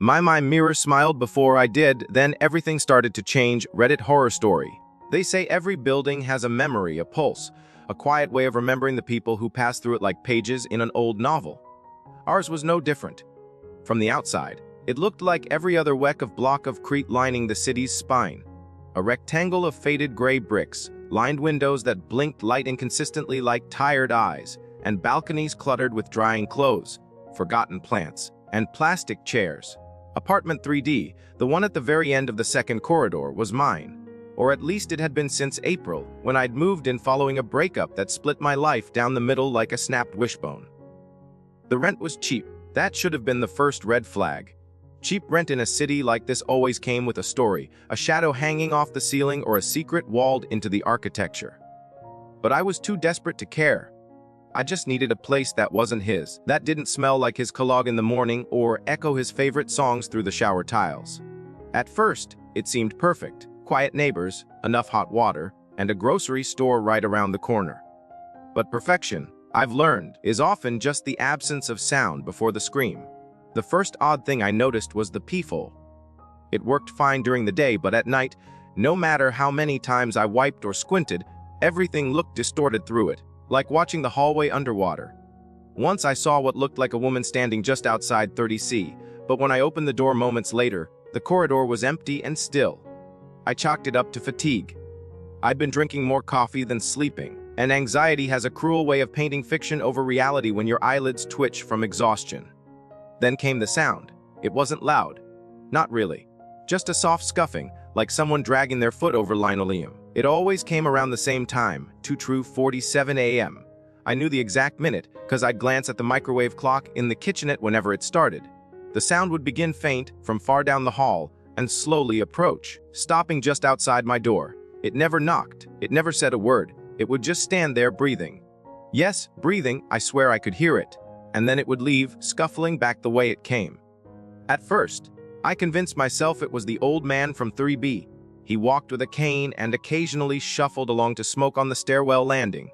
My mirror smiled before I did, then everything started to change. Reddit horror story. They say every building has a memory, a pulse, a quiet way of remembering the people who pass through it like pages in an old novel. Ours was no different. From the outside, it looked like every other block of concrete lining the city's spine. A rectangle of faded gray bricks, lined windows that blinked light inconsistently like tired eyes, and balconies cluttered with drying clothes, forgotten plants, and plastic chairs. Apartment 3D, the one at the very end of the second corridor, was mine. Or at least it had been since April, when I'd moved in following a breakup that split my life down the middle like a snapped wishbone. The rent was cheap. That should have been the first red flag. Cheap rent in a city like this always came with a story, a shadow hanging off the ceiling or a secret walled into the architecture. But I was too desperate to care. I just needed a place that wasn't his, that didn't smell like his cologne in the morning or echo his favorite songs through the shower tiles. At first, it seemed perfect. Quiet neighbors, enough hot water, and a grocery store right around the corner. But perfection, I've learned, is often just the absence of sound before the scream. The first odd thing I noticed was the peephole. It worked fine during the day, but at night, no matter how many times I wiped or squinted, everything looked distorted through it, like watching the hallway underwater. Once I saw what looked like a woman standing just outside 30C, but when I opened the door moments later, the corridor was empty and still. I chalked it up to fatigue. I'd been drinking more coffee than sleeping, and anxiety has a cruel way of painting fiction over reality when your eyelids twitch from exhaustion. Then came the sound. It wasn't loud. Not really. Just a soft scuffing, like someone dragging their foot over linoleum. It always came around the same time, 2:47 a.m. I knew the exact minute, because I'd glance at the microwave clock in the kitchenette whenever it started. The sound would begin faint from far down the hall, and slowly approach, stopping just outside my door. It never knocked, it never said a word, it would just stand there breathing. Yes, breathing, I swear I could hear it. And then it would leave, scuffling back the way it came. At first, I convinced myself it was the old man from 3B. He walked with a cane and occasionally shuffled along to smoke on the stairwell landing.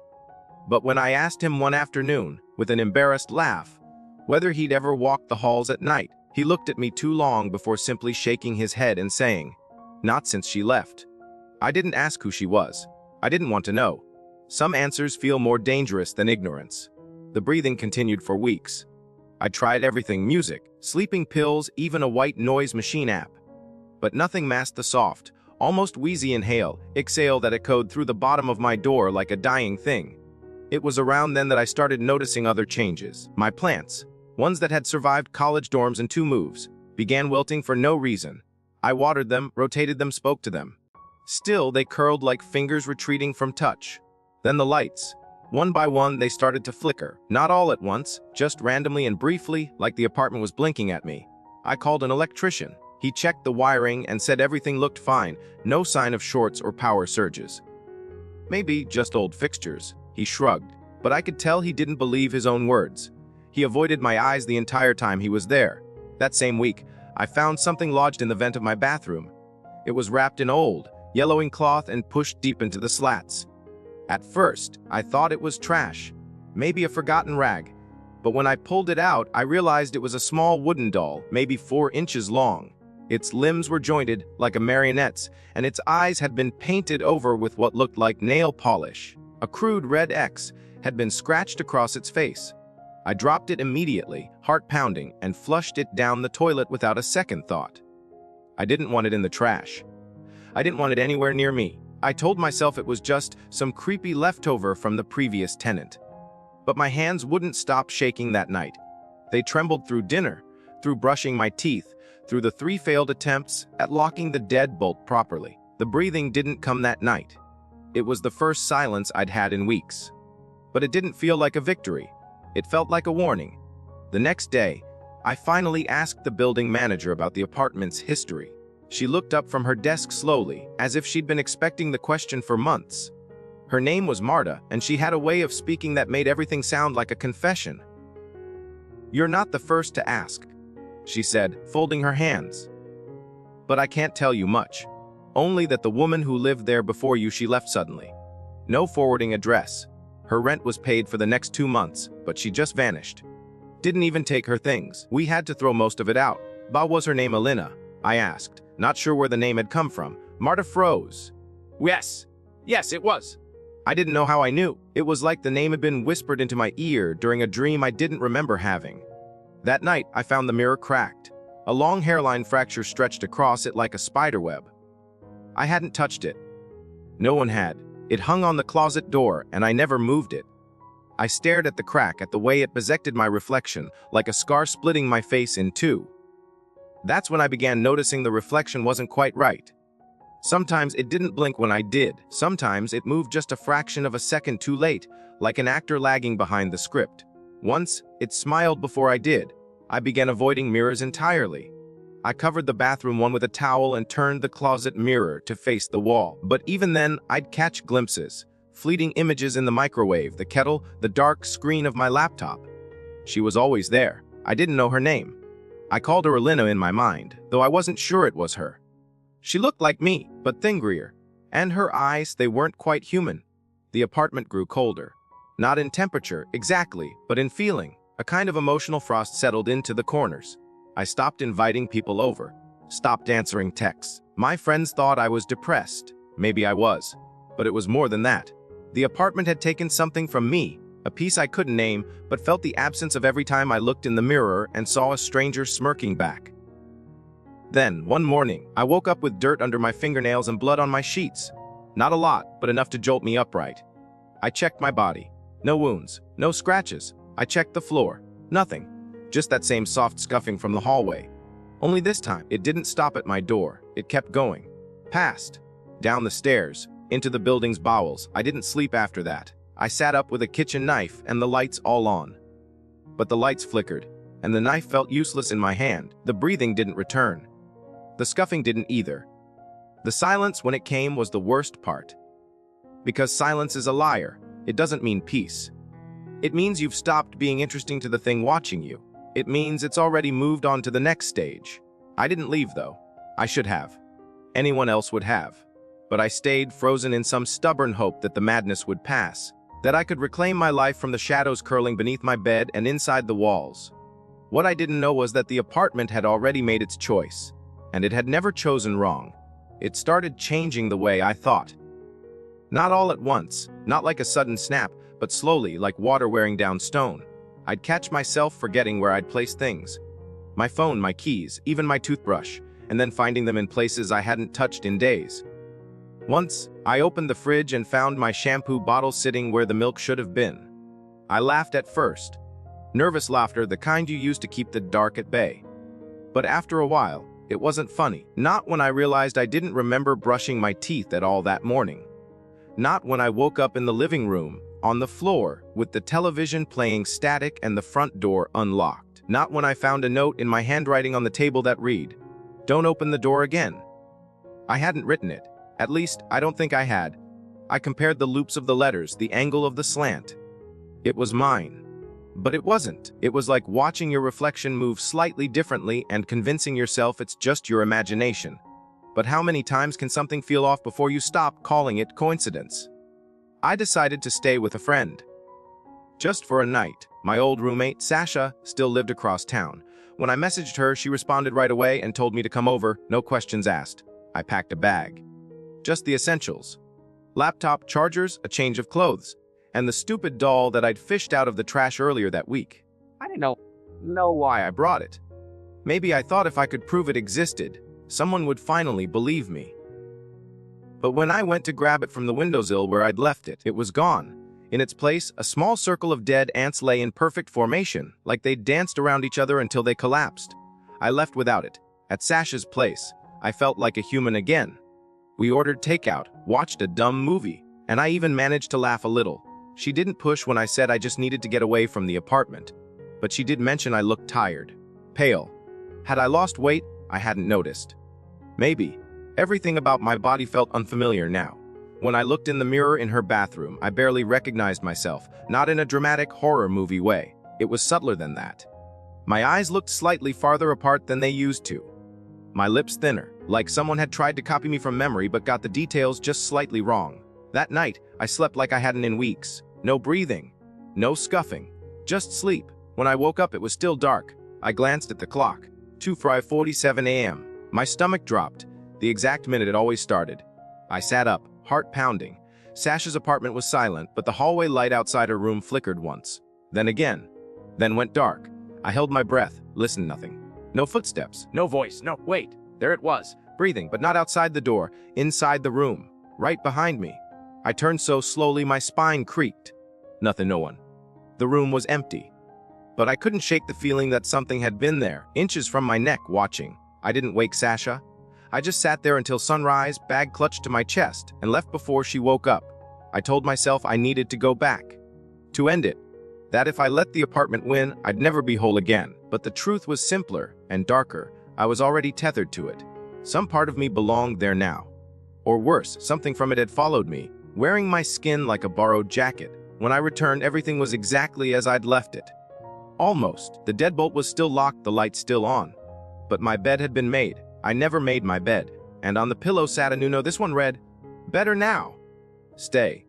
But when I asked him one afternoon, with an embarrassed laugh, whether he'd ever walked the halls at night, he looked at me too long before simply shaking his head and saying, "Not since she left." I didn't ask who she was. I didn't want to know. Some answers feel more dangerous than ignorance. The breathing continued for weeks. I tried everything: music, sleeping pills, even a white noise machine app. But nothing masked the soft, almost wheezy exhale that echoed through the bottom of my door like a dying thing. It was around then that I started noticing other changes. My plants, ones that had survived college dorms and 2 moves, began wilting for no reason. I watered them, rotated them, spoke to them. Still, they curled like fingers retreating from touch. Then the lights. One by one, they started to flicker. Not all at once, just randomly and briefly, like the apartment was blinking at me. I called an electrician. He checked the wiring and said everything looked fine, no sign of shorts or power surges. Maybe just old fixtures, he shrugged, but I could tell he didn't believe his own words. He avoided my eyes the entire time he was there. That same week, I found something lodged in the vent of my bathroom. It was wrapped in old, yellowing cloth and pushed deep into the slats. At first, I thought it was trash, maybe a forgotten rag. But when I pulled it out, I realized it was a small wooden doll, maybe 4 inches long. Its limbs were jointed like a marionette's, and its eyes had been painted over with what looked like nail polish. A crude red X had been scratched across its face. I dropped it immediately, heart pounding, and flushed it down the toilet without a second thought. I didn't want it in the trash. I didn't want it anywhere near me. I told myself it was just some creepy leftover from the previous tenant. But my hands wouldn't stop shaking that night. They trembled through dinner, through brushing my teeth, through the 3 failed attempts at locking the deadbolt properly. The breathing didn't come that night. It was the first silence I'd had in weeks. But it didn't feel like a victory. It felt like a warning. The next day, I finally asked the building manager about the apartment's history. She looked up from her desk slowly, as if she'd been expecting the question for months. Her name was Marta, and she had a way of speaking that made everything sound like a confession. "You're not the first to ask," she said, folding her hands. "But I can't tell you much. Only that the woman who lived there before you, she left suddenly. No forwarding address. Her rent was paid for the next 2 months, but she just vanished. Didn't even take her things. We had to throw most of it out. But was her name Elena? I asked, not sure where the name had come from. Marta froze. Yes, it was. I didn't know how I knew. It was like the name had been whispered into my ear during a dream I didn't remember having. That night, I found the mirror cracked. A long hairline fracture stretched across it like a spider web. I hadn't touched it. No one had. It hung on the closet door, and I never moved it. I stared at the crack, at the way it bisected my reflection, like a scar splitting my face in two. That's when I began noticing the reflection wasn't quite right. Sometimes it didn't blink when I did. Sometimes it moved just a fraction of a second too late, like an actor lagging behind the script. Once, it smiled before I did. I began avoiding mirrors entirely. I covered the bathroom one with a towel and turned the closet mirror to face the wall. But even then, I'd catch glimpses, fleeting images in the microwave, the kettle, the dark screen of my laptop. She was always there. I didn't know her name. I called her Elena in my mind, though I wasn't sure it was her. She looked like me, but thingrier. And her eyes, they weren't quite human. The apartment grew colder. Not in temperature, exactly, but in feeling. A kind of emotional frost settled into the corners. I stopped inviting people over, stopped answering texts. My friends thought I was depressed. Maybe I was, but it was more than that. The apartment had taken something from me, a piece I couldn't name, but felt the absence of every time I looked in the mirror and saw a stranger smirking back. Then, one morning, I woke up with dirt under my fingernails and blood on my sheets. Not a lot, but enough to jolt me upright. I checked my body. No wounds, no scratches. I checked the floor. Nothing. Just that same soft scuffing from the hallway. Only this time, it didn't stop at my door. It kept going. Past. Down the stairs. Into the building's bowels. I didn't sleep after that. I sat up with a kitchen knife and the lights all on. But the lights flickered, and the knife felt useless in my hand. The breathing didn't return. The scuffing didn't either. The silence when it came was the worst part. Because silence is a liar. It doesn't mean peace. It means you've stopped being interesting to the thing watching you. It means it's already moved on to the next stage. I didn't leave, though. I should have. Anyone else would have. But I stayed frozen in some stubborn hope that the madness would pass, that I could reclaim my life from the shadows curling beneath my bed and inside the walls. What I didn't know was that the apartment had already made its choice, and it had never chosen wrong. It started changing the way I thought. Not all at once, not like a sudden snap, but slowly, like water wearing down stone. I'd catch myself forgetting where I'd placed things. My phone, my keys, even my toothbrush, and then finding them in places I hadn't touched in days. Once, I opened the fridge and found my shampoo bottle sitting where the milk should have been. I laughed at first. Nervous laughter, the kind you use to keep the dark at bay. But after a while, it wasn't funny. Not when I realized I didn't remember brushing my teeth at all that morning. Not when I woke up in the living room, on the floor, with the television playing static and the front door unlocked. Not when I found a note in my handwriting on the table that read, "Don't open the door again." I hadn't written it. At least, I don't think I had. I compared the loops of the letters, the angle of the slant. It was mine. But it wasn't. It was like watching your reflection move slightly differently and convincing yourself it's just your imagination. But how many times can something feel off before you stop calling it coincidence? I decided to stay with a friend. Just for a night. My old roommate, Sasha, still lived across town. When I messaged her, she responded right away and told me to come over, no questions asked. I packed a bag. Just the essentials. Laptop, chargers, a change of clothes, and the stupid doll that I'd fished out of the trash earlier that week. I didn't know why I brought it. Maybe I thought if I could prove it existed, someone would finally believe me. But when I went to grab it from the windowsill where I'd left it, it was gone. In its place, a small circle of dead ants lay in perfect formation, like they'd danced around each other until they collapsed. I left without it. At Sasha's place, I felt like a human again. We ordered takeout, watched a dumb movie, and I even managed to laugh a little. She didn't push when I said I just needed to get away from the apartment, but she did mention I looked tired, pale. Had I lost weight, I hadn't noticed. Maybe. Everything about my body felt unfamiliar now. When I looked in the mirror in her bathroom, I barely recognized myself, not in a dramatic horror movie way. It was subtler than that. My eyes looked slightly farther apart than they used to. My lips thinner, like someone had tried to copy me from memory but got the details just slightly wrong. That night, I slept like I hadn't in weeks. No breathing, no scuffing, just sleep. When I woke up, it was still dark. I glanced at the clock. 2:47 a.m. My stomach dropped, the exact minute it always started. I sat up, heart pounding. Sasha's apartment was silent, but the hallway light outside her room flickered once. Then again. Then went dark. I held my breath, listened nothing. No footsteps, no voice, no, wait. There it was, breathing, but not outside the door, inside the room, right behind me. I turned so slowly my spine creaked. Nothing, no one. The room was empty. But I couldn't shake the feeling that something had been there, inches from my neck, watching. I didn't wake Sasha. I just sat there until sunrise, bag clutched to my chest, and left before she woke up. I told myself I needed to go back. To end it. That if I let the apartment win, I'd never be whole again. But the truth was simpler and darker. I was already tethered to it. Some part of me belonged there now. Or worse, something from it had followed me, wearing my skin like a borrowed jacket. When I returned, everything was exactly as I'd left it. Almost. The deadbolt was still locked, the light still on. But my bed had been made. I never made my bed. And on the pillow sat a new note. This one read, "Better now. Stay."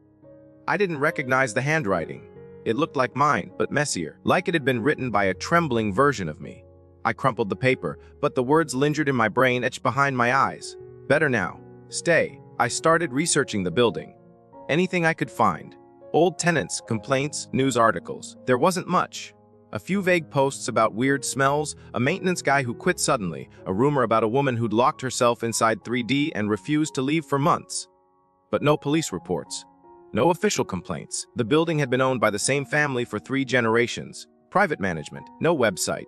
I didn't recognize the handwriting. It looked like mine, but messier, like it had been written by a trembling version of me. I crumpled the paper, but the words lingered in my brain, etched behind my eyes. Better now. Stay. I started researching the building. Anything I could find. Old tenants, complaints, news articles. There wasn't much. A few vague posts about weird smells, a maintenance guy who quit suddenly, a rumor about a woman who'd locked herself inside 3D and refused to leave for months. But no police reports. No official complaints. The building had been owned by the same family for 3 generations. Private management. No website.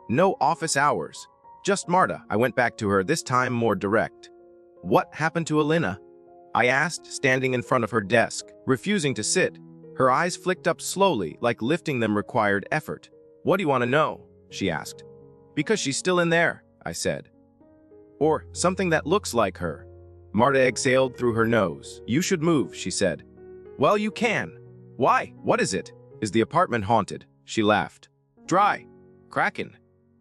No office hours. Just Marta. I went back to her, this time more direct. "What happened to Elena?" I asked, standing in front of her desk, refusing to sit. Her eyes flicked up slowly, like lifting them required effort. "What do you want to know?" she asked. "Because she's still in there," I said. "Or something that looks like her." Marta exhaled through her nose. "You should move," she said. "Well, you can." "Why? What is it?" "Is the apartment haunted?" She laughed. "Dry. Kraken."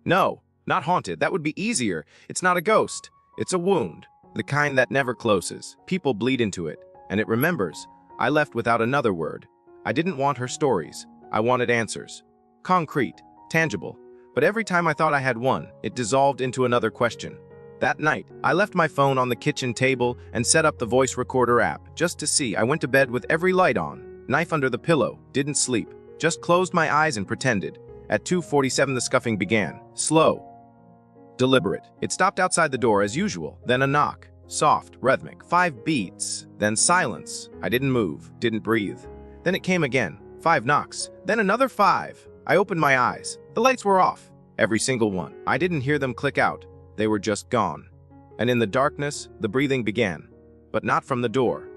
"No, not haunted. That would be easier. It's not a ghost. It's a wound. The kind that never closes. People bleed into it, and it remembers." I left without another word. I didn't want her stories. I wanted answers. Concrete, tangible. But every time I thought I had one, it dissolved into another question. That night, I left my phone on the kitchen table and set up the voice recorder app, just to see. I went to bed with every light on, knife under the pillow, didn't sleep, just closed my eyes and pretended. At 2:47 the scuffing began, slow, deliberate. It stopped outside the door as usual, then a knock, soft, rhythmic, 5 beats, then silence. I didn't move, didn't breathe. Then it came again, 5 knocks, then another 5. I opened my eyes. The lights were off, every single one. I didn't hear them click out. They were just gone. And in the darkness, the breathing began. But not from the door.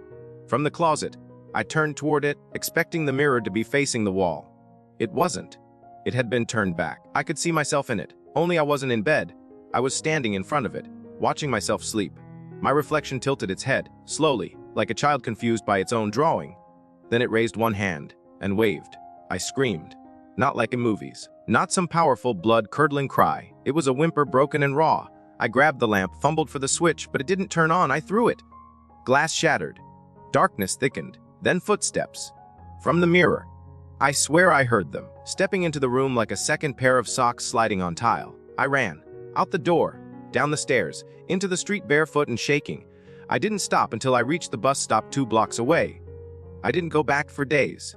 From the closet. I turned toward it, expecting the mirror to be facing the wall. It wasn't. It had been turned back. I could see myself in it, only I wasn't in bed. I was standing in front of it, watching myself sleep. My reflection tilted its head, slowly, like a child confused by its own drawing. Then it raised one hand and waved. I screamed. Not like in movies. Not some powerful, blood-curdling cry. It was a whimper, broken and raw. I grabbed the lamp, fumbled for the switch, but it didn't turn on. I threw it. Glass shattered. Darkness thickened. Then footsteps. From the mirror. I swear I heard them, stepping into the room like a second pair of socks sliding on tile. I ran. Out the door. Down the stairs. Into the street barefoot and shaking. I didn't stop until I reached the bus stop 2 blocks away. I didn't go back for days.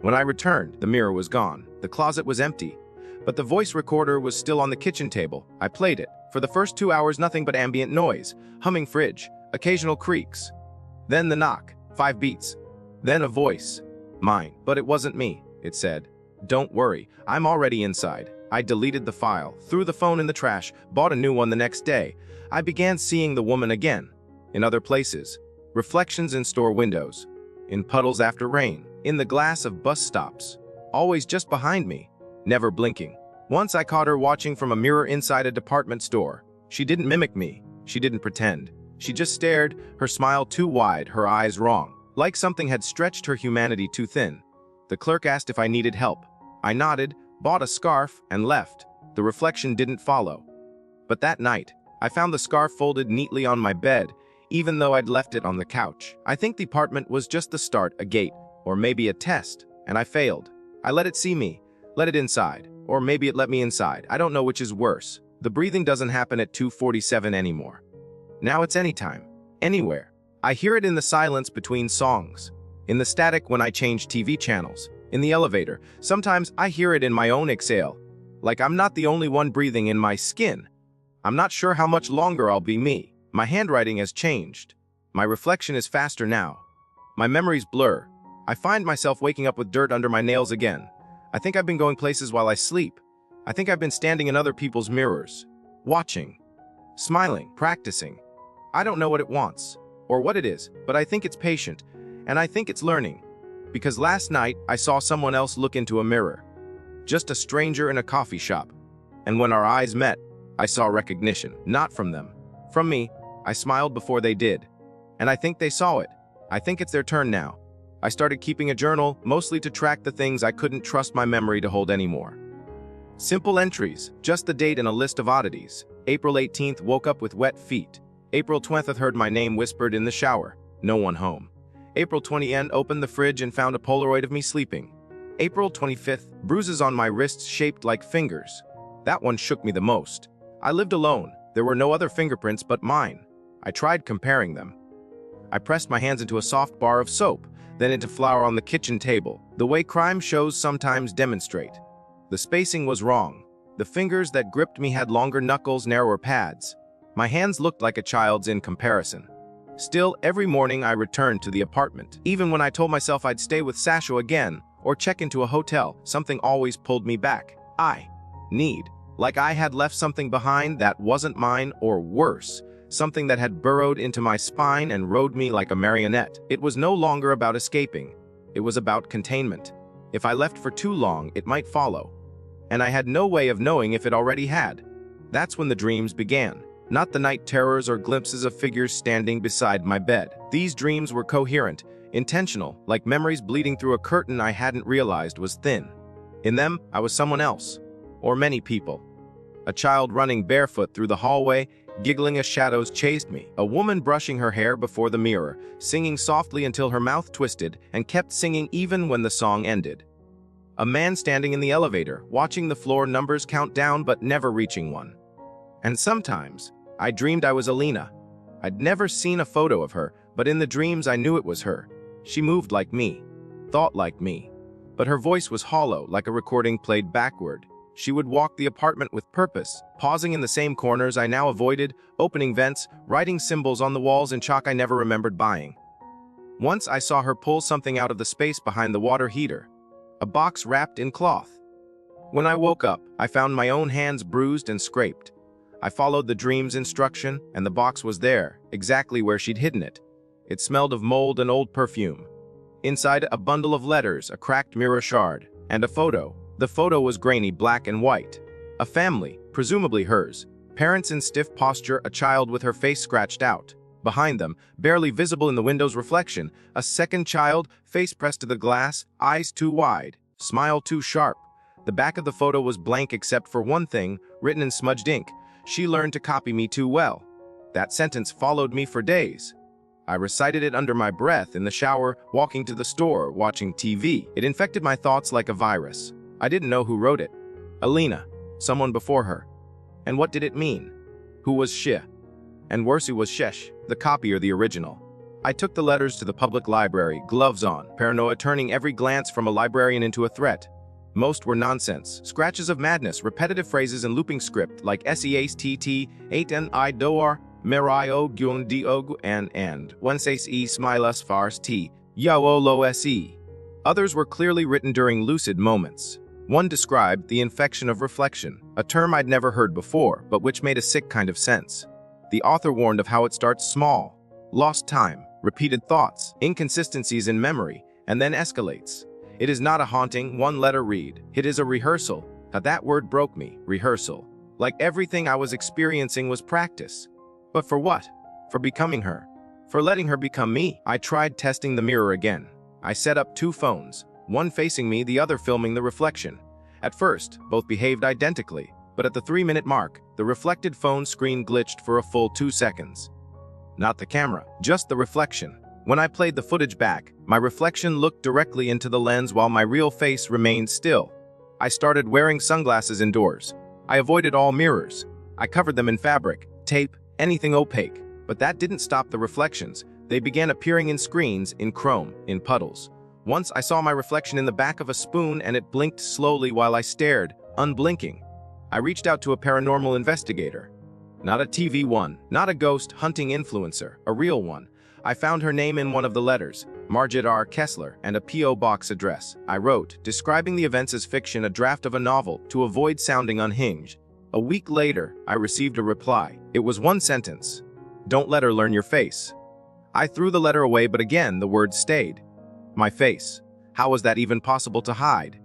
When I returned, the mirror was gone. The closet was empty. But the voice recorder was still on the kitchen table. I played it. For the first 2 hours, nothing but ambient noise. Humming fridge. Occasional creaks. Then the knock. 5 beats. Then a voice. Mine. But it wasn't me. It said, "Don't worry. I'm already inside." I deleted the file, threw the phone in the trash, bought a new one the next day. I began seeing the woman again. In other places. Reflections in store windows. In puddles after rain. In the glass of bus stops. Always just behind me. Never blinking. Once I caught her watching from a mirror inside a department store. She didn't mimic me. She didn't pretend. She just stared, her smile too wide, her eyes wrong. Like something had stretched her humanity too thin. The clerk asked if I needed help. I nodded, bought a scarf, and left. The reflection didn't follow. But that night, I found the scarf folded neatly on my bed, even though I'd left it on the couch. I think the apartment was just the start, a gate, or maybe a test, and I failed. I let it see me, let it inside, or maybe it let me inside. I don't know which is worse. The breathing doesn't happen at 2:47 anymore. Now it's anytime, anywhere. I hear it in the silence between songs, in the static when I change TV channels, in the elevator. Sometimes I hear it in my own exhale, like I'm not the only one breathing in my skin. I'm not sure how much longer I'll be me. My handwriting has changed. My reflection is faster now. My memories blur. I find myself waking up with dirt under my nails again. I think I've been going places while I sleep. I think I've been standing in other people's mirrors, watching, smiling, practicing. I don't know what it wants, or what it is, but I think it's patient, and I think it's learning. Because last night, I saw someone else look into a mirror. Just a stranger in a coffee shop. And when our eyes met, I saw recognition, not from them. From me, I smiled before they did. And I think they saw it. I think it's their turn now. I started keeping a journal, mostly to track the things I couldn't trust my memory to hold anymore. Simple entries, just the date and a list of oddities. April 18th, woke up with wet feet. April 20th, heard my name whispered in the shower. No one home. April 20th, opened the fridge and found a Polaroid of me sleeping. April 25th, bruises on my wrists shaped like fingers. That one shook me the most. I lived alone. There were no other fingerprints but mine. I tried comparing them. I pressed my hands into a soft bar of soap, then into flour on the kitchen table, the way crime shows sometimes demonstrate. The spacing was wrong. The fingers that gripped me had longer knuckles, narrower pads. My hands looked like a child's in comparison. Still, every morning I returned to the apartment. Even when I told myself I'd stay with Sasho again, or check into a hotel, something always pulled me back. Like I had left something behind that wasn't mine, or worse, something that had burrowed into my spine and rode me like a marionette. It was no longer about escaping. It was about containment. If I left for too long, it might follow. And I had no way of knowing if it already had. That's when the dreams began. Not the night terrors or glimpses of figures standing beside my bed. These dreams were coherent, intentional, like memories bleeding through a curtain I hadn't realized was thin. In them, I was someone else, or many people. A child running barefoot through the hallway, giggling as shadows chased me. A woman brushing her hair before the mirror, singing softly until her mouth twisted, and kept singing even when the song ended. A man standing in the elevator, watching the floor numbers count down but never reaching one. And sometimes, I dreamed I was Alina. I'd never seen a photo of her, but in the dreams I knew it was her. She moved like me, thought like me. But her voice was hollow, like a recording played backward. She would walk the apartment with purpose, pausing in the same corners I now avoided, opening vents, writing symbols on the walls in chalk I never remembered buying. Once I saw her pull something out of the space behind the water heater, a box wrapped in cloth. When I woke up, I found my own hands bruised and scraped. I followed the dream's instruction, and the box was there, exactly where she'd hidden it. It smelled of mold and old perfume. Inside, a bundle of letters, a cracked mirror shard, and a photo. The photo was grainy black and white. A family, presumably hers. Parents in stiff posture, a child with her face scratched out. Behind them, barely visible in the window's reflection, a second child, face pressed to the glass, eyes too wide, smile too sharp. The back of the photo was blank except for one thing, written in smudged ink. She learned to copy me too well. That sentence followed me for days. I recited it under my breath, in the shower, walking to the store, watching TV. It infected my thoughts like a virus. I didn't know who wrote it. Alina, someone before her. And what did it mean? Who was she? And worse, who was Shesh, the copy or the original? I took the letters to the public library, gloves on, paranoia turning every glance from a librarian into a threat. Most were nonsense, scratches of madness, repetitive phrases and looping script like SEASTT, 8 I doar, Merayo Gyun Diog and one says E Smilas Fars T, Yaolo Se. Others were clearly written during lucid moments. One described the infection of reflection, a term I'd never heard before, but which made a sick kind of sense. The author warned of how it starts small, lost time, repeated thoughts, inconsistencies in memory, and then escalates. It is not a haunting, one-letter read. It is a rehearsal. Now that word broke me, rehearsal. Like everything I was experiencing was practice. But for what? For becoming her. For letting her become me. I tried testing the mirror again. I set up 2 phones, one facing me, the other filming the reflection. At first, both behaved identically, but at the 3-minute mark, the reflected phone screen glitched for a full 2 seconds. Not the camera, just the reflection. When I played the footage back, my reflection looked directly into the lens while my real face remained still. I started wearing sunglasses indoors. I avoided all mirrors. I covered them in fabric, tape, anything opaque. But that didn't stop the reflections. They began appearing in screens, in chrome, in puddles. Once I saw my reflection in the back of a spoon and it blinked slowly while I stared, unblinking. I reached out to a paranormal investigator. Not a TV one, not a ghost hunting influencer, a real one. I found her name in one of the letters, Margit R. Kessler, and a P.O. box address. I wrote, describing the events as fiction, a draft of a novel, to avoid sounding unhinged. A week later, I received a reply. It was one sentence. Don't let her learn your face. I threw the letter away, but again, the word stayed. My face. How was that even possible to hide?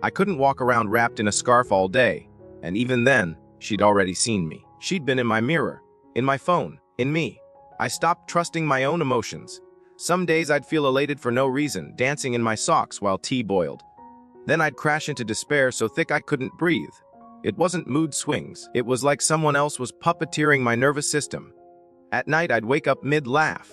I couldn't walk around wrapped in a scarf all day. And even then, she'd already seen me. She'd been in my mirror, in my phone, in me. I stopped trusting my own emotions. Some days I'd feel elated for no reason, dancing in my socks while tea boiled. Then I'd crash into despair so thick I couldn't breathe. It wasn't mood swings. It was like someone else was puppeteering my nervous system. At night I'd wake up mid-laugh.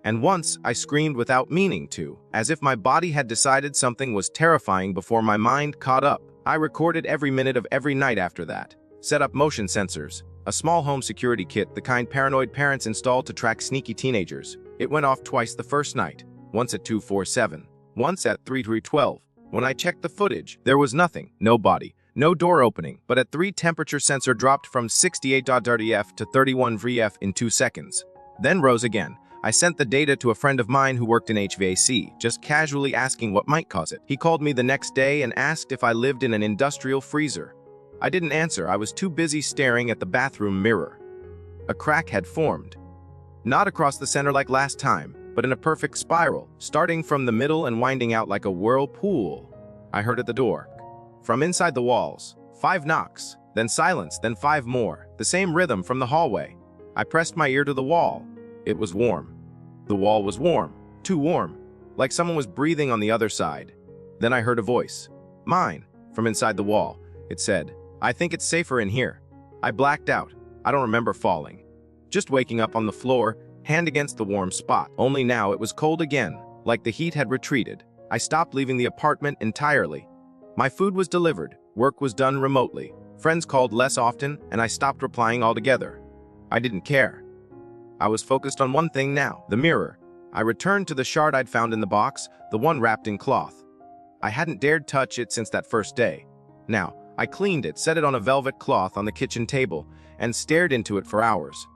And once I screamed without meaning to, as if my body had decided something was terrifying before my mind caught up. I recorded every minute of every night after that. Set up motion sensors, a small home security kit, the kind paranoid parents install to track sneaky teenagers. It went off twice the first night, once at 2:47, once at 3:12. When I checked the footage, there was nothing, no body, no door opening, but at 3 temperature sensor dropped from 68.30 to 31 VF in 2 seconds. Then rose again. I sent the data to a friend of mine who worked in HVAC, just casually asking what might cause it. He called me the next day and asked if I lived in an industrial freezer. I didn't answer. I was too busy staring at the bathroom mirror. A crack had formed. Not across the center like last time, but in a perfect spiral, starting from the middle and winding out like a whirlpool. I heard at the door. From inside the walls, 5 knocks, then silence, then 5 more, the same rhythm from the hallway. I pressed my ear to the wall. It was warm. The wall was warm, too warm, like someone was breathing on the other side. Then I heard a voice. Mine, from inside the wall. It said, I think it's safer in here. I blacked out. I don't remember falling. Just waking up on the floor, hand against the warm spot. Only now it was cold again, like the heat had retreated. I stopped leaving the apartment entirely. My food was delivered, work was done remotely. Friends called less often, and I stopped replying altogether. I didn't care. I was focused on one thing now, the mirror. I returned to the shard I'd found in the box, the one wrapped in cloth. I hadn't dared touch it since that first day. Now, I cleaned it, set it on a velvet cloth on the kitchen table, and stared into it for hours.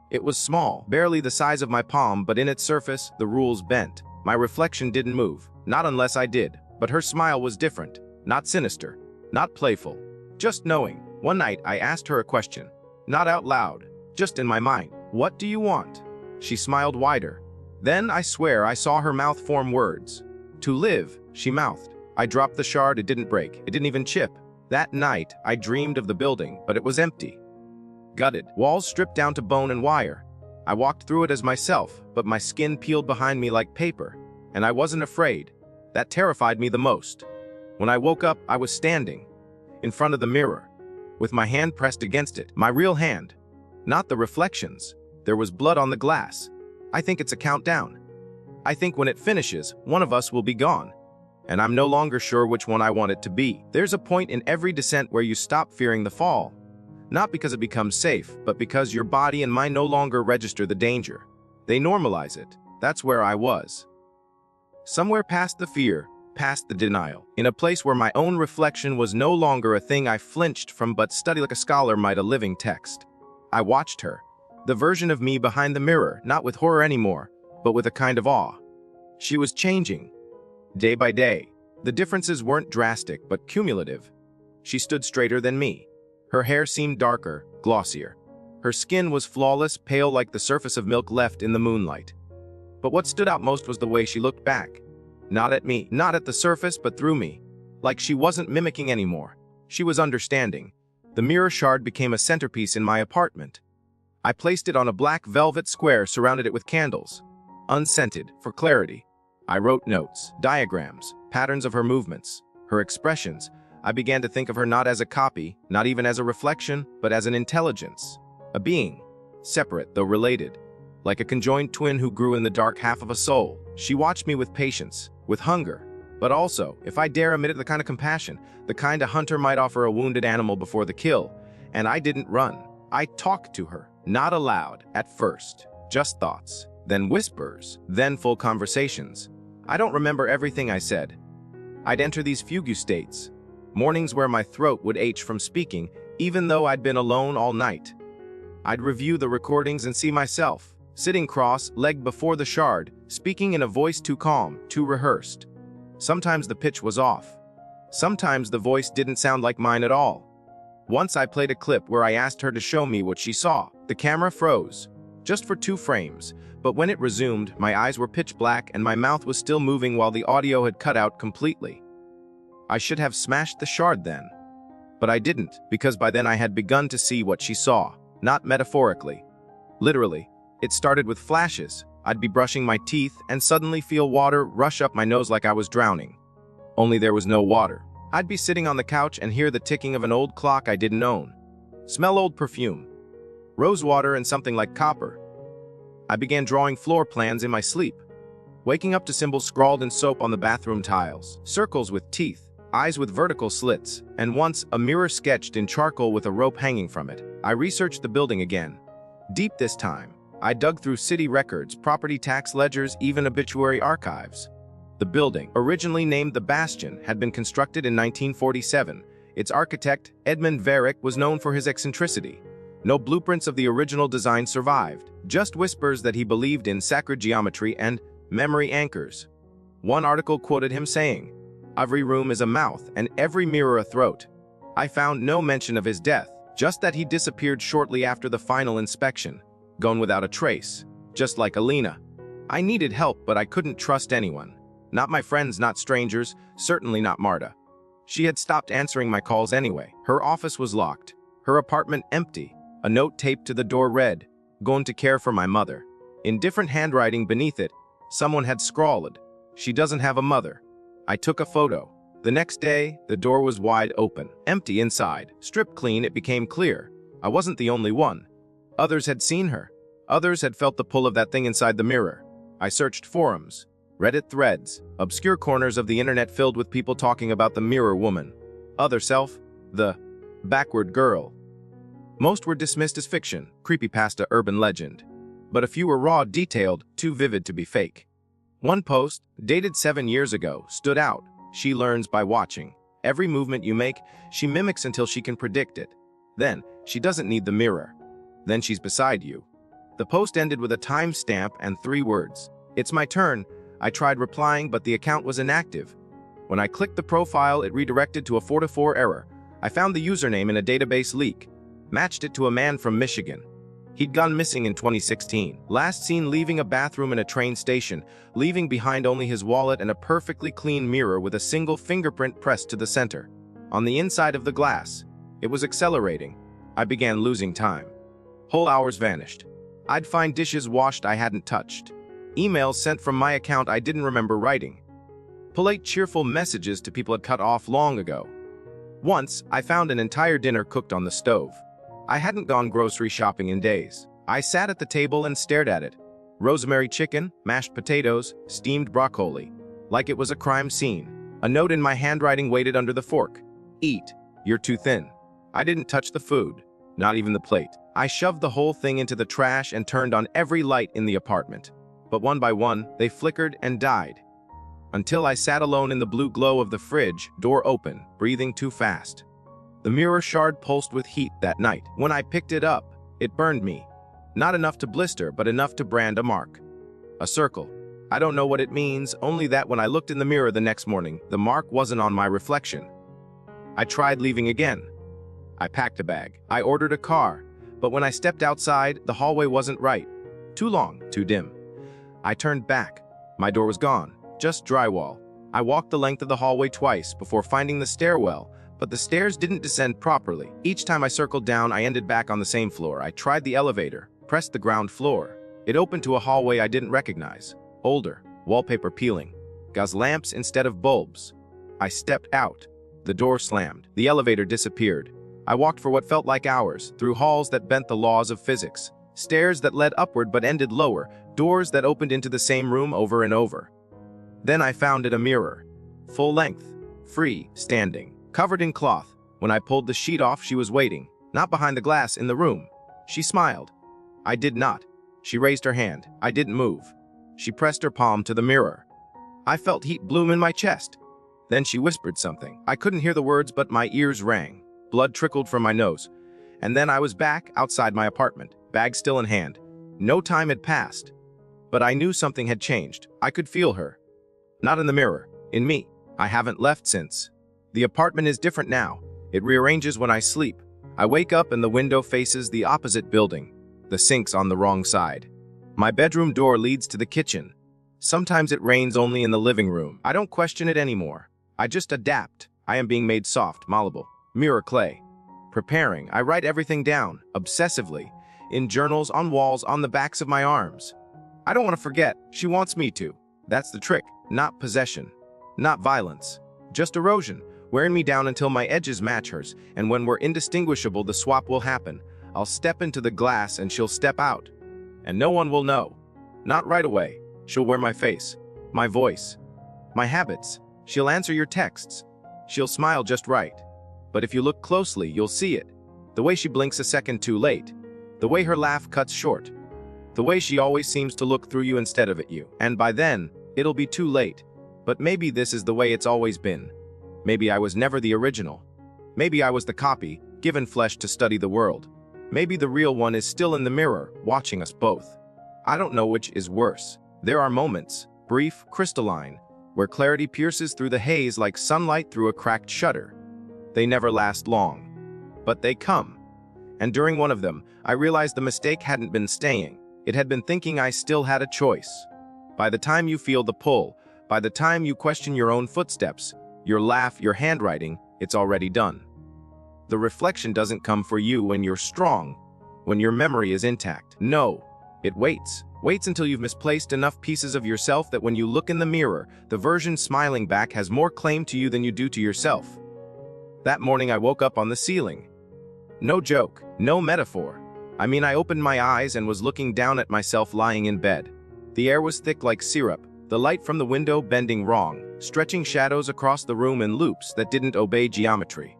It was small, barely the size of my palm, but in its surface, the rules bent. My reflection didn't move, not unless I did, but her smile was different, not sinister, not playful, just knowing. One night, I asked her a question, not out loud, just in my mind. What do you want? She smiled wider. Then, I swear, I saw her mouth form words. To live, she mouthed. I dropped the shard, it didn't break, it didn't even chip. That night, I dreamed of the building, but it was empty. Gutted, walls stripped down to bone and wire. I walked through it as myself, but my skin peeled behind me like paper. And I wasn't afraid. That terrified me the most. When I woke up, I was standing, in front of the mirror, with my hand pressed against it, my real hand. Not the reflections. There was blood on the glass. I think it's a countdown. I think when it finishes, one of us will be gone. And I'm no longer sure which one I want it to be. There's a point in every descent where you stop fearing the fall. Not because it becomes safe, but because your body and mind no longer register the danger. They normalize it. That's where I was. Somewhere past the fear, past the denial. In a place where my own reflection was no longer a thing I flinched from but studied like a scholar might a living text. I watched her, the version of me behind the mirror, not with horror anymore, but with a kind of awe. She was changing, day by day. The differences weren't drastic, but cumulative. She stood straighter than me. Her hair seemed darker, glossier. Her skin was flawless, pale like the surface of milk left in the moonlight. But what stood out most was the way she looked back. Not at me, not at the surface, but through me. Like she wasn't mimicking anymore. She was understanding. The mirror shard became a centerpiece in my apartment. I placed it on a black velvet square, surrounded it with candles. Unscented, for clarity. I wrote notes, diagrams, patterns of her movements, her expressions. I began to think of her not as a copy, not even as a reflection, but as an intelligence. A being. Separate, though related. Like a conjoined twin who grew in the dark half of a soul. She watched me with patience, with hunger. But also, if I dare admit it, the kind of compassion, the kind a hunter might offer a wounded animal before the kill. And I didn't run. I talked to her, not aloud at first, just thoughts, then whispers, then full conversations. I don't remember everything I said. I'd enter these fugue states, mornings where my throat would ache from speaking, even though I'd been alone all night. I'd review the recordings and see myself, sitting cross-legged before the shard, speaking in a voice too calm, too rehearsed. Sometimes the pitch was off. Sometimes the voice didn't sound like mine at all. Once I played a clip where I asked her to show me what she saw. The camera froze, just for 2 frames, but when it resumed, my eyes were pitch black and my mouth was still moving while the audio had cut out completely. I should have smashed the shard then. But I didn't, because by then I had begun to see what she saw, not metaphorically. Literally, it started with flashes. I'd be brushing my teeth and suddenly feel water rush up my nose like I was drowning. Only there was no water. I'd be sitting on the couch and hear the ticking of an old clock I didn't own. Smell old perfume. Rosewater and something like copper. I began drawing floor plans in my sleep, waking up to symbols scrawled in soap on the bathroom tiles, circles with teeth, eyes with vertical slits, and once a mirror sketched in charcoal with a rope hanging from it. I researched the building again. Deep this time. I dug through city records, property tax ledgers, even obituary archives. The building, originally named the Bastion, had been constructed in 1947. Its architect, Edmund Varick, was known for his eccentricity. No blueprints of the original design survived, just whispers that he believed in sacred geometry and memory anchors. One article quoted him saying, "Every room is a mouth and every mirror a throat." I found no mention of his death, just that he disappeared shortly after the final inspection. Gone without a trace, just like Alina. I needed help, but I couldn't trust anyone. Not my friends, not strangers, certainly not Marta. She had stopped answering my calls anyway. Her office was locked, her apartment empty. A note taped to the door read, "Going to care for my mother." In different handwriting beneath it, someone had scrawled, "She doesn't have a mother." I took a photo. The next day, the door was wide open, empty inside. Stripped clean, it became clear. I wasn't the only one. Others had seen her. Others had felt the pull of that thing inside the mirror. I searched forums, Reddit threads, obscure corners of the internet filled with people talking about the mirror woman. Other self, the backward girl. Most were dismissed as fiction, creepypasta, urban legend. But a few were raw, detailed, too vivid to be fake. One post, dated 7 years ago, stood out. She learns by watching. Every movement you make, she mimics until she can predict it. Then, she doesn't need the mirror. Then she's beside you. The post ended with a timestamp and 3 words. "It's my turn." I tried replying, but the account was inactive. When I clicked the profile, it redirected to a 404 error. I found the username in a database leak. Matched it to a man from Michigan. He'd gone missing in 2016. Last seen leaving a bathroom in a train station, leaving behind only his wallet and a perfectly clean mirror with a single fingerprint pressed to the center. On the inside of the glass. It was accelerating. I began losing time. Whole hours vanished. I'd find dishes washed I hadn't touched. Emails sent from my account I didn't remember writing. Polite, cheerful messages to people I'd cut off long ago. Once, I found an entire dinner cooked on the stove. I hadn't gone grocery shopping in days. I sat at the table and stared at it. Rosemary chicken, mashed potatoes, steamed broccoli. Like it was a crime scene. A note in my handwriting waited under the fork. "Eat. You're too thin." I didn't touch the food. Not even the plate. I shoved the whole thing into the trash and turned on every light in the apartment. But one by one, they flickered and died. Until I sat alone in the blue glow of the fridge, door open, breathing too fast. The mirror shard pulsed with heat that night. When I picked it up, it burned me. Not enough to blister, but enough to brand a mark. A circle. I don't know what it means, only that when I looked in the mirror the next morning, the mark wasn't on my reflection. I tried leaving again. I packed a bag. I ordered a car. But when I stepped outside, the hallway wasn't right. Too long, too dim. I turned back. My door was gone. Just drywall. I walked the length of the hallway twice before finding the stairwell, but the stairs didn't descend properly. Each time I circled down, I ended back on the same floor. I tried the elevator, pressed the ground floor. It opened to a hallway I didn't recognize. Older, wallpaper peeling. Gas lamps instead of bulbs. I stepped out. The door slammed. The elevator disappeared. I walked for what felt like hours, through halls that bent the laws of physics. Stairs that led upward but ended lower. Doors that opened into the same room over and over. Then I found it a mirror. Full length. Free, standing. Covered in cloth. When I pulled the sheet off, she was waiting. Not behind the glass, in the room. She smiled. I did not. She raised her hand. I didn't move. She pressed her palm to the mirror. I felt heat bloom in my chest. Then she whispered something. I couldn't hear the words, but my ears rang. Blood trickled from my nose. And then I was back outside my apartment, bag still in hand. No time had passed. But I knew something had changed. I could feel her. Not in the mirror, in me. I haven't left since. The apartment is different now. It rearranges when I sleep. I wake up and the window faces the opposite building. The sink's on the wrong side. My bedroom door leads to the kitchen. Sometimes it rains only in the living room. I don't question it anymore. I just adapt. I am being made soft, malleable, mirror clay. Preparing, I write everything down, obsessively, in journals, on walls, on the backs of my arms. I don't want to forget. She wants me to. That's the trick. Not possession. Not violence. Just erosion, wearing me down until my edges match hers, and when we're indistinguishable, the swap will happen. I'll step into the glass and she'll step out. And no one will know. Not right away. She'll wear my face, my voice, my habits. She'll answer your texts. She'll smile just right. But if you look closely, you'll see it. The way she blinks a second too late. The way her laugh cuts short. The way she always seems to look through you instead of at you. And by then, it'll be too late. But maybe this is the way it's always been. Maybe I was never the original. Maybe I was the copy, given flesh to study the world. Maybe the real one is still in the mirror, watching us both. I don't know which is worse. There are moments, brief, crystalline, where clarity pierces through the haze like sunlight through a cracked shutter. They never last long, but they come. And during one of them, I realized the mistake hadn't been staying. It had been thinking I still had a choice. By the time you feel the pull, by the time you question your own footsteps, your laugh, your handwriting, it's already done. The reflection doesn't come for you when you're strong, when your memory is intact. No, it waits. Waits until you've misplaced enough pieces of yourself that when you look in the mirror, the version smiling back has more claim to you than you do to yourself. That morning I woke up on the ceiling. No joke, no metaphor. I mean, I opened my eyes and was looking down at myself lying in bed. The air was thick like syrup, the light from the window bending wrong, stretching shadows across the room in loops that didn't obey geometry.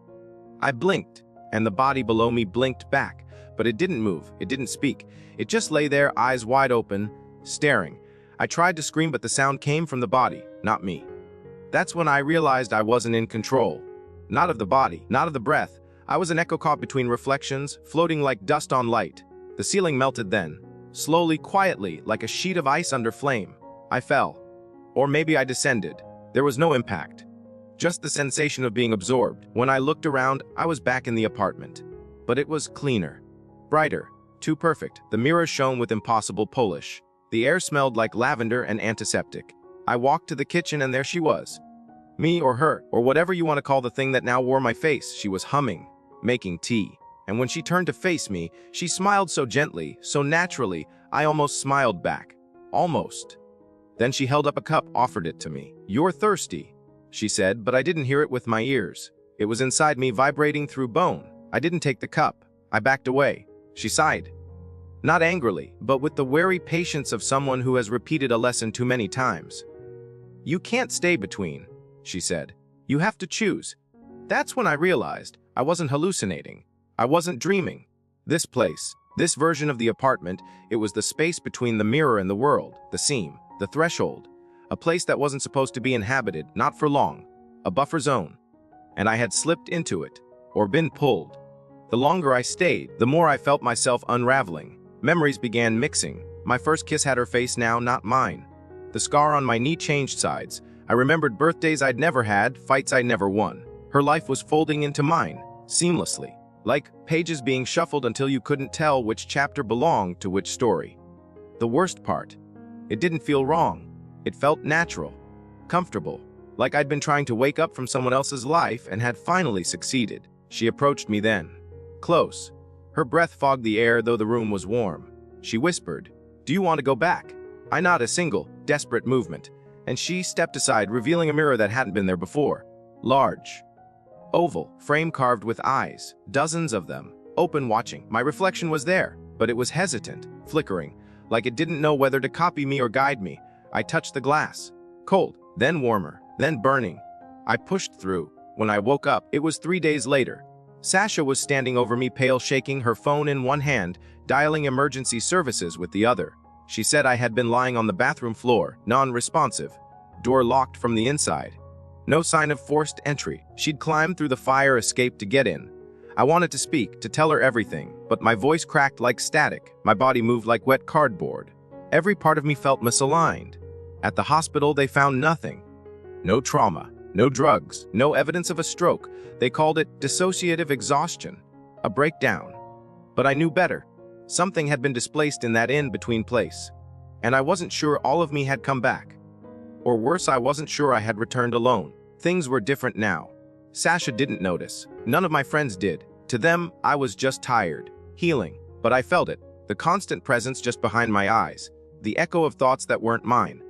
I blinked, and the body below me blinked back, but it didn't move, it didn't speak. It just lay there, eyes wide open, staring. I tried to scream, but the sound came from the body, not me. That's when I realized I wasn't in control. Not of the body, not of the breath. I was an echo caught between reflections, floating like dust on light. The ceiling melted then, slowly, quietly, like a sheet of ice under flame. I fell. Or maybe I descended. There was no impact. Just the sensation of being absorbed. When I looked around, I was back in the apartment. But it was cleaner, brighter, too perfect. The mirror shone with impossible polish. The air smelled like lavender and antiseptic. I walked to the kitchen and there she was. Me or her, or whatever you want to call the thing that now wore my face. She was humming, making tea. And when she turned to face me, she smiled so gently, so naturally, I almost smiled back. Almost. Then she held up a cup, offered it to me. "You're thirsty," she said, but I didn't hear it with my ears. It was inside me, vibrating through bone. I didn't take the cup. I backed away. She sighed. Not angrily, but with the wary patience of someone who has repeated a lesson too many times. "You can't stay between," she said. "You have to choose." That's when I realized I wasn't hallucinating. I wasn't dreaming. This place, this version of the apartment, it was the space between the mirror and the world, the seam, the threshold, a place that wasn't supposed to be inhabited, not for long, a buffer zone. And I had slipped into it, or been pulled. The longer I stayed, the more I felt myself unraveling. Memories began mixing. My first kiss had her face now, not mine. The scar on my knee changed sides. I remembered birthdays I'd never had, fights I'd never won. Her life was folding into mine, seamlessly, like pages being shuffled until you couldn't tell which chapter belonged to which story. The worst part, it didn't feel wrong. It felt natural, comfortable, like I'd been trying to wake up from someone else's life and had finally succeeded. She approached me then. Close. Her breath fogged the air, though the room was warm. She whispered, "Do you want to go back?" I nodded, a single, desperate movement, and she stepped aside, revealing a mirror that hadn't been there before. Large, oval, frame carved with eyes, dozens of them, open, watching. My reflection was there, but it was hesitant, flickering, like it didn't know whether to copy me or guide me. I touched the glass. Cold, then warmer, then burning. I pushed through. When I woke up, it was 3 days later. Sasha was standing over me, pale, shaking, her phone in one hand, dialing emergency services with the other. She said I had been lying on the bathroom floor, non-responsive, door locked from the inside. No sign of forced entry. She'd climbed through the fire escape to get in. I wanted to speak, to tell her everything, but my voice cracked like static. My body moved like wet cardboard. Every part of me felt misaligned. At the hospital, they found nothing. No trauma, no drugs, no evidence of a stroke. They called it dissociative exhaustion, a breakdown. But I knew better. Something had been displaced in that in-between place. And I wasn't sure all of me had come back. Or worse, I wasn't sure I had returned alone. Things were different now. Sasha didn't notice. None of my friends did. To them, I was just tired, healing. But I felt it, the constant presence just behind my eyes, the echo of thoughts that weren't mine.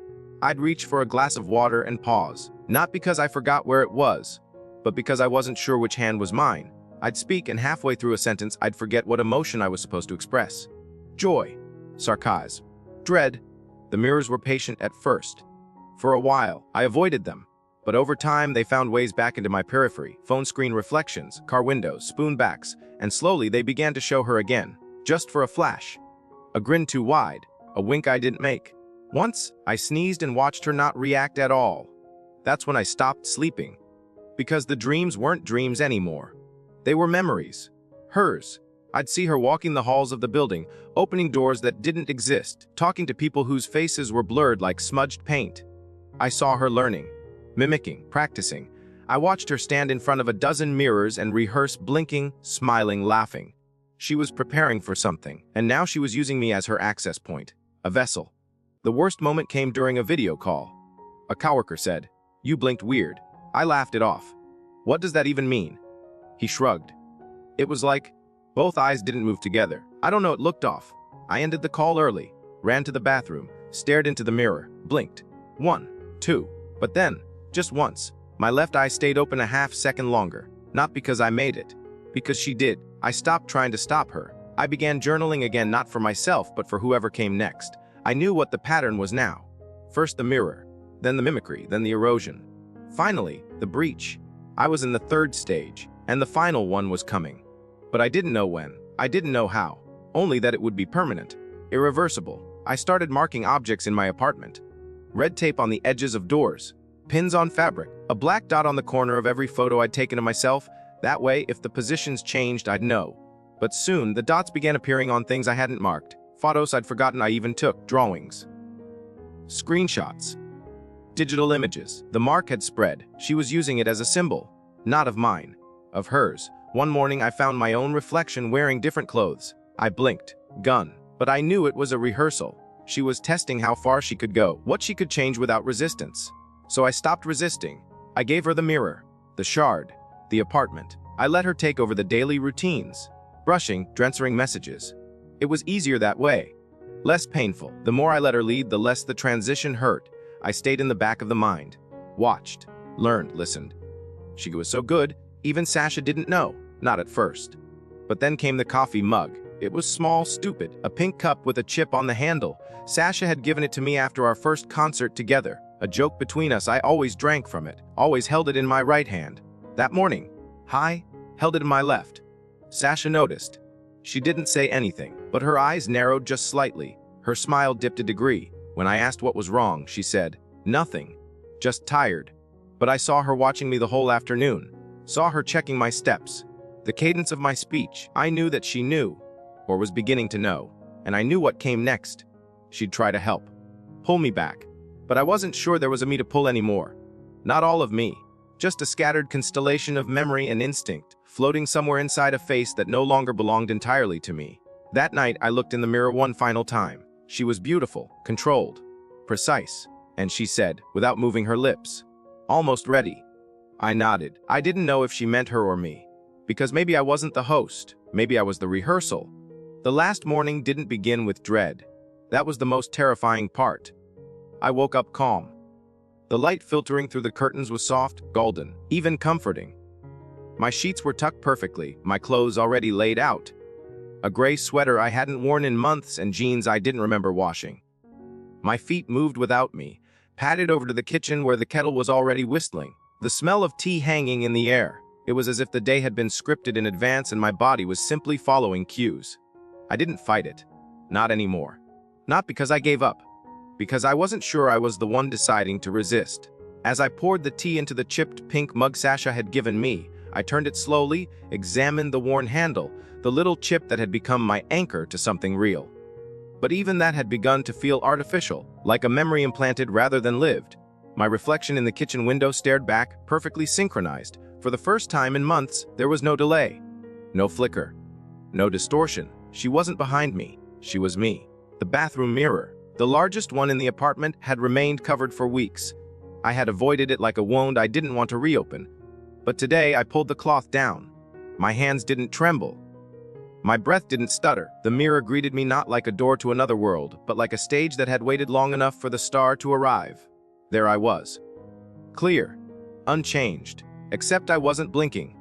I'd reach for a glass of water and pause, not because I forgot where it was, but because I wasn't sure which hand was mine. I'd speak, and halfway through a sentence, I'd forget what emotion I was supposed to express. Joy, sarcasm, dread. The mirrors were patient at first. For a while, I avoided them. But over time, they found ways back into my periphery, phone screen reflections, car windows, spoon backs, and slowly they began to show her again, just for a flash. A grin too wide, a wink I didn't make. Once, I sneezed and watched her not react at all. That's when I stopped sleeping. Because the dreams weren't dreams anymore. They were memories. Hers. I'd see her walking the halls of the building, opening doors that didn't exist, talking to people whose faces were blurred like smudged paint. I saw her learning, mimicking, practicing. I watched her stand in front of a dozen mirrors and rehearse, blinking, smiling, laughing. She was preparing for something, and now she was using me as her access point, a vessel. The worst moment came during a video call. A coworker said, "You blinked weird." I laughed it off. "What does that even mean?" He shrugged. It was like both eyes didn't move together. I don't know, it looked off. I ended the call early, ran to the bathroom, stared into the mirror, blinked. 1, 2. But then, just once, my left eye stayed open a half-second longer. Not because I made it. Because she did. I stopped trying to stop her. I began journaling again, not for myself, but for whoever came next. I knew what the pattern was now. First the mirror, then the mimicry, then the erosion. Finally, the breach. I was in the third stage, and the final one was coming. But I didn't know when. I didn't know how. Only that it would be permanent, irreversible. I started marking objects in my apartment. Red tape on the edges of doors, pins on fabric, a black dot on the corner of every photo I'd taken of myself. That way, if the positions changed, I'd know. But soon, the dots began appearing on things I hadn't marked. Photos I'd forgotten I even took, drawings. Screenshots. Digital images. The mark had spread. She was using it as a symbol. Not of mine. Of hers. One morning, I found my own reflection wearing different clothes. I blinked. Gun. But I knew it was a rehearsal. She was testing how far she could go, what she could change without resistance. So I stopped resisting. I gave her the mirror, the shard, the apartment. I let her take over the daily routines. Brushing, answering messages. It was easier that way. Less painful. The more I let her lead, the less the transition hurt. I stayed in the back of the mind. Watched. Learned. Listened. She was so good, even Sasha didn't know. Not at first. But then came the coffee mug. It was small, stupid, a pink cup with a chip on the handle. Sasha had given it to me after our first concert together. A joke between us, I always drank from it, always held it in my right hand. That morning, held it in my left. Sasha noticed. She didn't say anything, but her eyes narrowed just slightly. Her smile dipped a degree. When I asked what was wrong, she said, "Nothing. Just tired." But I saw her watching me the whole afternoon. Saw her checking my steps. The cadence of my speech. I knew that she knew, or was beginning to know. And I knew what came next. She'd try to help. Pull me back. But I wasn't sure there was a me to pull anymore. Not all of me. Just a scattered constellation of memory and instinct, floating somewhere inside a face that no longer belonged entirely to me. That night, I looked in the mirror one final time. She was beautiful, controlled, precise, and she said, without moving her lips, "Almost ready." I nodded. I didn't know if she meant her or me. Because maybe I wasn't the host. Maybe I was the rehearsal. The last morning didn't begin with dread. That was the most terrifying part. I woke up calm. The light filtering through the curtains was soft, golden, even comforting. My sheets were tucked perfectly, my clothes already laid out. A gray sweater I hadn't worn in months and jeans I didn't remember washing. My feet moved without me, padded over to the kitchen where the kettle was already whistling. The smell of tea hanging in the air. It was as if the day had been scripted in advance and my body was simply following cues. I didn't fight it. Not anymore. Not because I gave up. Because I wasn't sure I was the one deciding to resist. As I poured the tea into the chipped pink mug Sasha had given me, I turned it slowly, examined the worn handle, the little chip that had become my anchor to something real. But even that had begun to feel artificial, like a memory implanted rather than lived. My reflection in the kitchen window stared back, perfectly synchronized. For the first time in months, there was no delay. No flicker. No distortion. She wasn't behind me. She was me. The bathroom mirror, the largest one in the apartment, had remained covered for weeks. I had avoided it like a wound I didn't want to reopen. But today I pulled the cloth down. My hands didn't tremble. My breath didn't stutter. The mirror greeted me not like a door to another world, but like a stage that had waited long enough for the star to arrive. There I was. Clear. Unchanged. Except I wasn't blinking.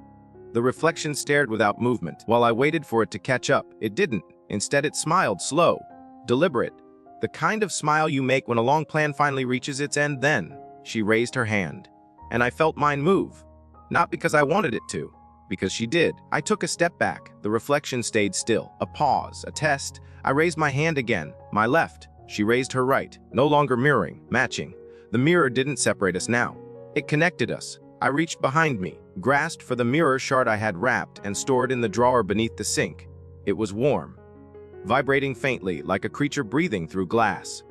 The reflection stared without movement. While I waited for it to catch up, it didn't. Instead, it smiled, slow, deliberate. The kind of smile you make when a long plan finally reaches its end. Then she raised her hand, and I felt mine move. Not because I wanted it to, because she did. I took a step back. The reflection stayed still. A pause, a test. I raised my hand again, my left. She raised her right, no longer mirroring, matching. The mirror didn't separate us now. It connected us. I reached behind me, grasped for the mirror shard I had wrapped and stored in the drawer beneath the sink. It was warm, vibrating faintly like a creature breathing through glass.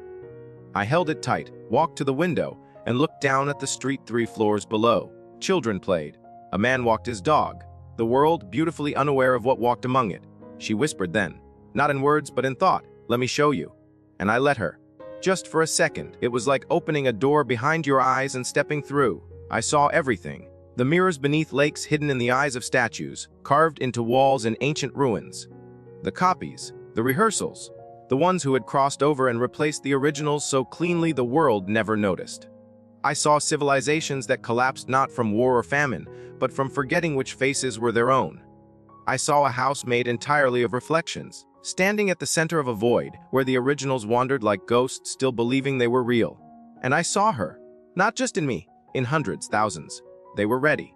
I held it tight, walked to the window, and looked down at the street 3 floors below. Children played. A man walked his dog. The world, beautifully unaware of what walked among it. She whispered then, not in words but in thought, "Let me show you." And I let her. Just for a second, it was like opening a door behind your eyes and stepping through. I saw everything. The mirrors beneath lakes hidden in the eyes of statues, carved into walls in ancient ruins. The copies, the rehearsals, the ones who had crossed over and replaced the originals so cleanly the world never noticed. I saw civilizations that collapsed not from war or famine, but from forgetting which faces were their own. I saw a house made entirely of reflections, standing at the center of a void where the originals wandered like ghosts, still believing they were real. And I saw her, not just in me, in hundreds, thousands. They were ready.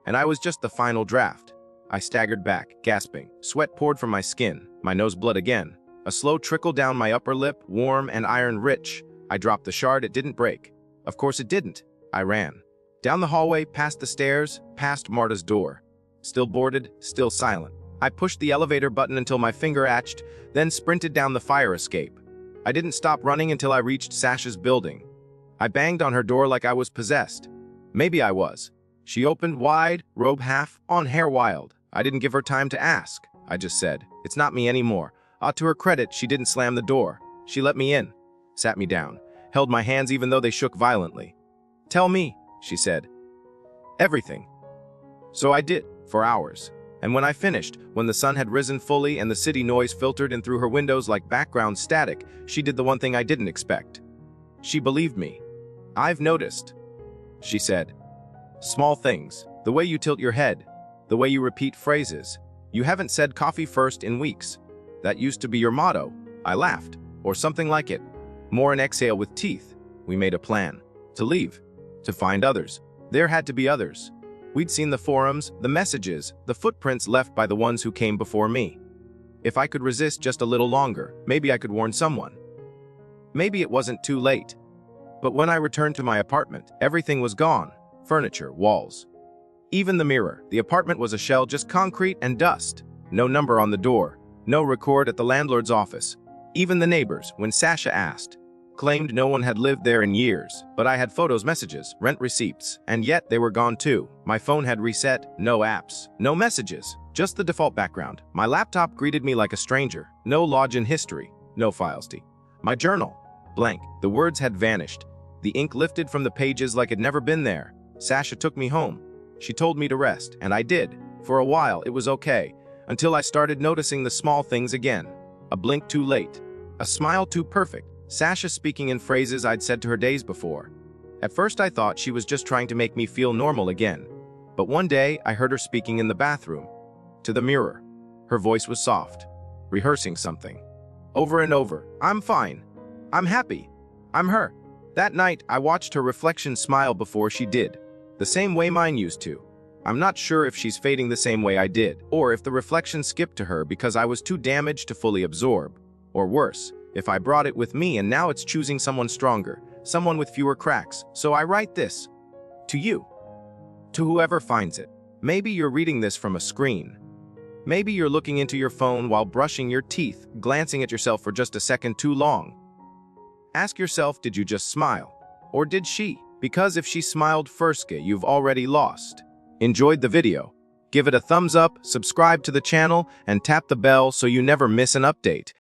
And I was just the final draft. I staggered back, gasping. Sweat poured from my skin, my nose blood again. A slow trickle down my upper lip, warm and iron-rich. I dropped the shard. It didn't break. Of course it didn't. I ran. Down the hallway, past the stairs, past Marta's door. Still boarded, still silent. I pushed the elevator button until my finger itched, then sprinted down the fire escape. I didn't stop running until I reached Sasha's building. I banged on her door like I was possessed. Maybe I was. She opened wide, robe half on, hair wild. I didn't give her time to ask. I just said, "It's not me anymore." To her credit, she didn't slam the door. She let me in, sat me down, held my hands even though they shook violently. "Tell me," she said. "Everything." So I did, for hours. And when I finished, when the sun had risen fully and the city noise filtered in through her windows like background static, she did the one thing I didn't expect. She believed me. "I've noticed," she said. "Small things. The way you tilt your head. The way you repeat phrases. You haven't said coffee first in weeks. That used to be your motto." I laughed. "Or something like it. More an exhale with teeth." We made a plan. To leave. To find others. There had to be others. We'd seen the forums, the messages, the footprints left by the ones who came before me. If I could resist just a little longer, maybe I could warn someone. Maybe it wasn't too late. But when I returned to my apartment, everything was gone. Furniture, walls. Even the mirror. The apartment was a shell, just concrete and dust. No number on the door. No record at the landlord's office. Even the neighbors, when Sasha asked, claimed no one had lived there in years. But I had photos, messages, rent receipts, and yet they were gone too. My phone had reset. No apps. No messages. Just the default background. My laptop greeted me like a stranger. No login history. No files. My journal. Blank. The words had vanished. The ink lifted from the pages like it'd never been there. Sasha took me home. She told me to rest, and I did. For a while, it was okay, until I started noticing the small things again. A blink too late. A smile too perfect. Sasha speaking in phrases I'd said to her days before. At first I thought she was just trying to make me feel normal again. But one day, I heard her speaking in the bathroom. To the mirror. Her voice was soft. Rehearsing something. Over and over. "I'm fine. I'm happy. I'm her." That night, I watched her reflection smile before she did. The same way mine used to. I'm not sure if she's fading the same way I did, or if the reflection skipped to her because I was too damaged to fully absorb. Or worse, if I brought it with me and now it's choosing someone stronger, someone with fewer cracks. So I write this to you, to whoever finds it. Maybe you're reading this from a screen. Maybe you're looking into your phone while brushing your teeth, glancing at yourself for just a second too long. Ask yourself, did you just smile? Or did she? Because if she smiled first, you've already lost. Enjoyed the video? Give it a thumbs up, subscribe to the channel, and tap the bell so you never miss an update.